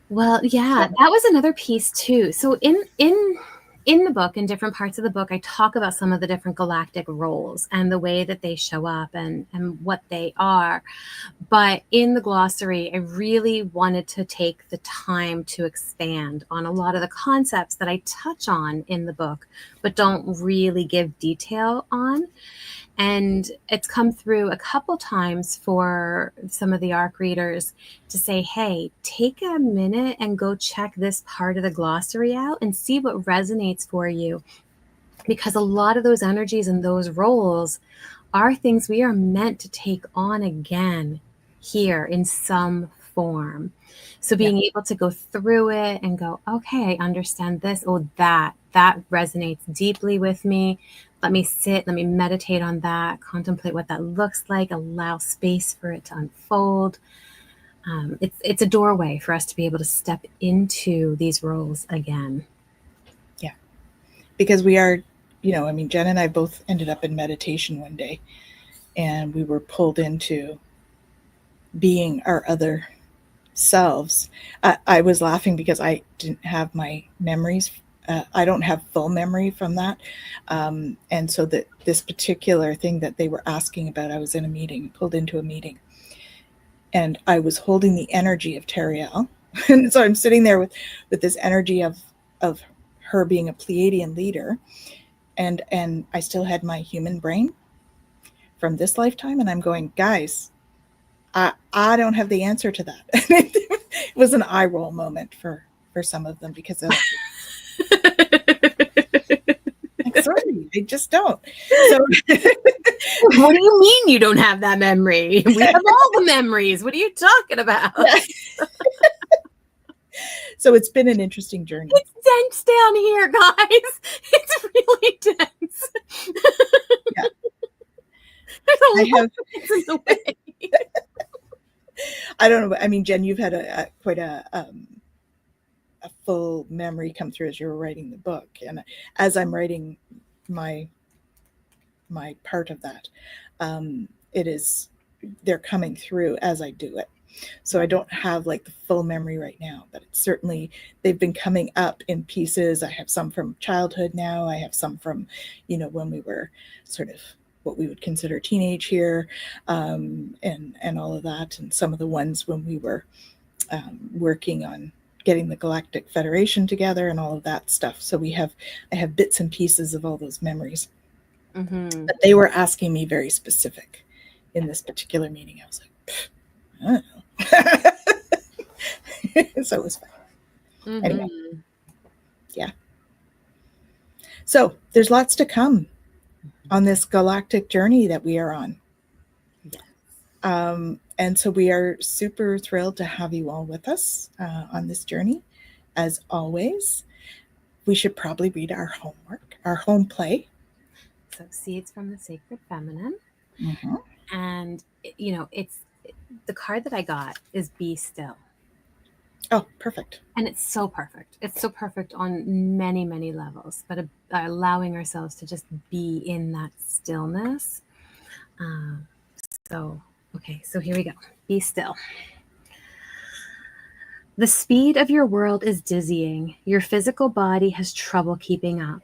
Speaker 2: Well, yeah, that was another piece too. So in the book, in different parts of the book, I talk about some of the different galactic roles and the way that they show up and what they are. But in the glossary, I really wanted to take the time to expand on a lot of the concepts that I touch on in the book, but don't really give detail on. And it's come through a couple times for some of the ARC readers to say, hey, take a minute and go check this part of the glossary out and see what resonates for you. Because a lot of those energies and those roles are things we are meant to take on again here in some form. So being able to go through it and go, okay, I understand this. Oh, that resonates deeply with me. Let me sit, let me meditate on that, contemplate what that looks like, allow space for it to unfold. It's a doorway for us to be able to step into these roles again.
Speaker 1: Yeah. Because we are, you know, I mean, Jen and I both ended up in meditation one day, and we were pulled into being our other selves. I was laughing because I didn't have my memories. I don't have full memory from that. And so that this particular thing that they were asking about, I was in a meeting, pulled into a meeting, and I was holding the energy of Teriel. And so I'm sitting there with this energy of her being a Pleiadian leader. And I still had my human brain from this lifetime. And I'm going, guys, I don't have the answer to that. It was an eye roll moment for some of them because of like, sorry, I just don't. So
Speaker 2: what do you mean you don't have that memory? We have all the memories. What are you talking about? Yeah.
Speaker 1: So it's been an interesting journey.
Speaker 2: It's dense down here, guys. It's really dense.
Speaker 1: Yeah.
Speaker 2: There's a lot of things in the way.
Speaker 1: I don't know. I mean, Jen, you've had quite a full memory come through as you were writing the book, and as I'm writing my part of that, they're coming through as I do it. So I don't have like the full memory right now, but it's certainly, they've been coming up in pieces. I have some from childhood now. I have some from, you know, when we were sort of what we would consider teenage here, and all of that. And some of the ones when we were working on getting the Galactic Federation together and all of that stuff. So I have bits and pieces of all those memories. Mm-hmm. But they were asking me very specific in this particular meeting. I was like, I don't know. So it was fun. Mm-hmm. Anyway, yeah. So there's lots to come on this galactic journey that we are on. Yes. And so we are super thrilled to have you all with us on this journey. As always, we should probably read our homework, our home play.
Speaker 2: So Seeds from the Sacred Feminine.
Speaker 1: Mm-hmm.
Speaker 2: And, you know, the card that I got is Be Still.
Speaker 1: Oh, perfect.
Speaker 2: And it's so perfect. It's so perfect on many, many levels, but allowing ourselves to just be in that stillness. Okay, so here we go. Be still. The speed of your world is dizzying. Your physical body has trouble keeping up.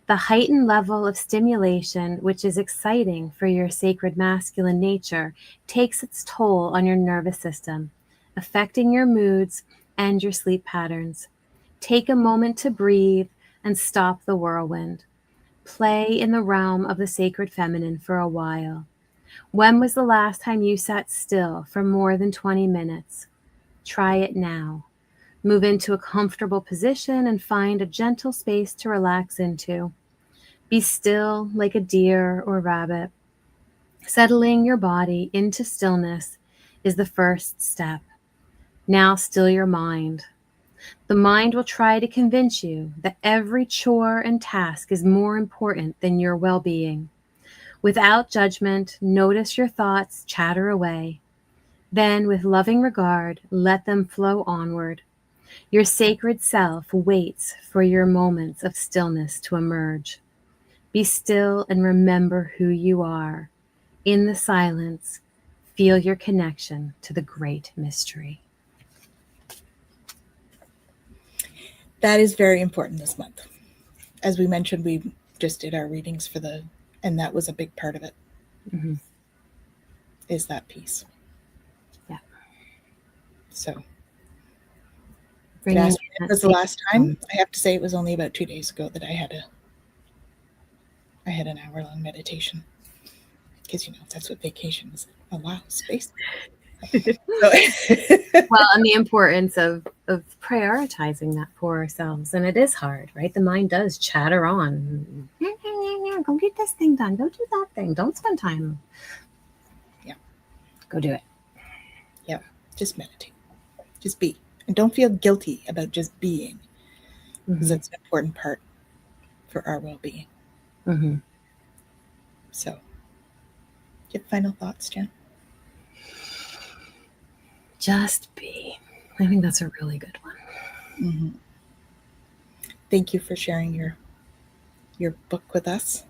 Speaker 2: The heightened level of stimulation, which is exciting for your sacred masculine nature, takes its toll on your nervous system, affecting your moods and your sleep patterns. Take a moment to breathe and stop the whirlwind. Play in the realm of the sacred feminine for a while. When was the last time you sat still for more than 20 minutes? Try it now. Move into a comfortable position and find a gentle space to relax into. Be still like a deer or rabbit. Settling your body into stillness is the first step. Now still your mind. The mind will try to convince you that every chore and task is more important than your well-being. Without judgment, notice your thoughts chatter away. Then, with loving regard, let them flow onward. Your sacred self waits for your moments of stillness to emerge. Be still and remember who you are. In the silence, feel your connection to the great mystery.
Speaker 1: That is very important this month. As we mentioned, we just did our readings and that was a big part of it.
Speaker 2: Mm-hmm.
Speaker 1: Is that piece.
Speaker 2: Yeah.
Speaker 1: So, when it was the last time, I have to say it was only about 2 days ago that I had an hour-long meditation. Because, that's what vacation is. Oh, wow, space.
Speaker 2: Well, and the importance of prioritizing that for ourselves. And it is hard, right? The mind does chatter on. Go get this thing done. Go do that thing. Don't spend time.
Speaker 1: Yeah.
Speaker 2: Go do it.
Speaker 1: Yeah. Just meditate. Just be. And don't feel guilty about just being. Because that's an important part for our well-being.
Speaker 2: Mm-hmm.
Speaker 1: So, do you have final thoughts, Jen?
Speaker 2: Just be. I think that's a really good one.
Speaker 1: Mm-hmm. Thank you for sharing your book with us.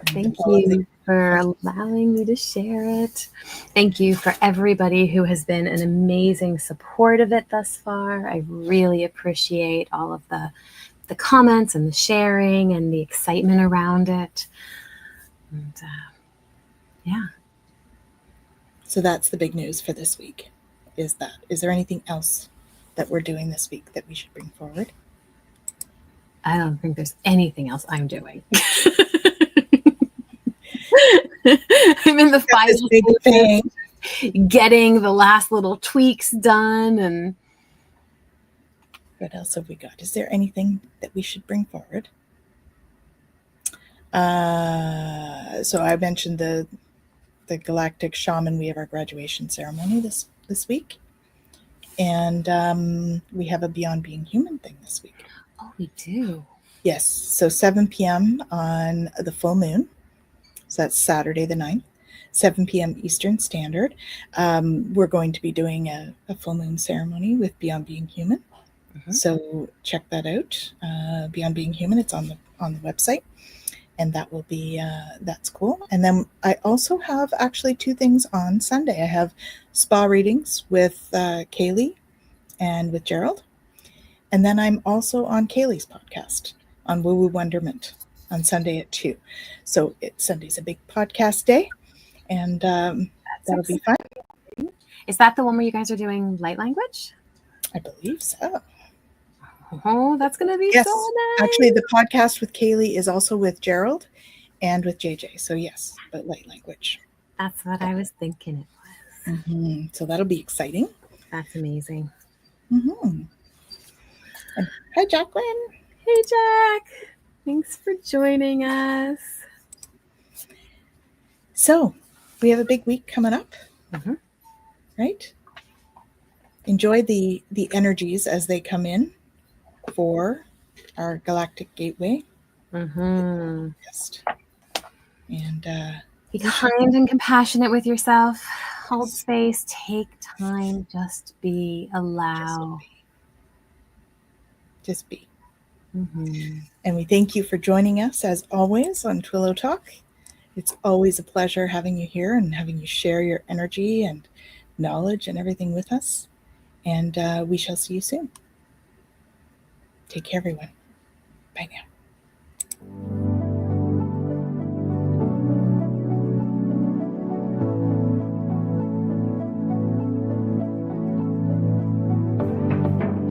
Speaker 2: Thank you for allowing me to share it. Thank you for everybody who has been an amazing support of it thus far. I really appreciate all of the comments and the sharing and the excitement around it. And yeah.
Speaker 1: So that's the big news for this week. Is there anything else that we're doing this week that we should bring forward?
Speaker 2: I don't think there's anything else I'm doing. I'm in the final
Speaker 1: big thing,
Speaker 2: getting the last little tweaks done. And
Speaker 1: what else have we got? Is there anything that we should bring forward? So I mentioned the Galactic Shaman. We have our graduation ceremony this week, and we have a Beyond Being Human thing this week.
Speaker 2: Oh, we do.
Speaker 1: Yes. So 7 p.m. on the full moon. So that's Saturday the 9th, 7 p.m. Eastern Standard. We're going to be doing a full moon ceremony with Beyond Being Human. Mm-hmm. So check that out. Beyond Being Human. It's on the website. And that will be, that's cool. And then I also have actually 2 things on Sunday. I have spa readings with Kaylee and with Gerald. And then I'm also on Kaylee's podcast on Woo Woo Wonderment on Sunday at 2. So Sunday's a big podcast day. And that'll be fun.
Speaker 2: Is that the one where you guys are doing light language?
Speaker 1: I believe so.
Speaker 2: Oh, that's going to be
Speaker 1: yes.
Speaker 2: so nice.
Speaker 1: Actually, the podcast with Kaylee is also with Gerald and with JJ. So yes, but light language.
Speaker 2: That's what I was thinking it was.
Speaker 1: Mm-hmm. So that'll be exciting.
Speaker 2: That's amazing.
Speaker 1: Mm-hmm. And hi, Jacqueline.
Speaker 2: Hey, Jack. Thanks for joining us.
Speaker 1: So we have a big week coming up, right? Enjoy the energies as they come in for our Galactic Gateway. And
Speaker 2: be kind and compassionate with yourself. Hold space. Take time. Just be. Allow.
Speaker 1: Just be. And we thank you for joining us as always on Twillow Talk. It's always a pleasure having you here and having you share your energy and knowledge and everything with us. And we shall see you soon. Take care, everyone. Bye now.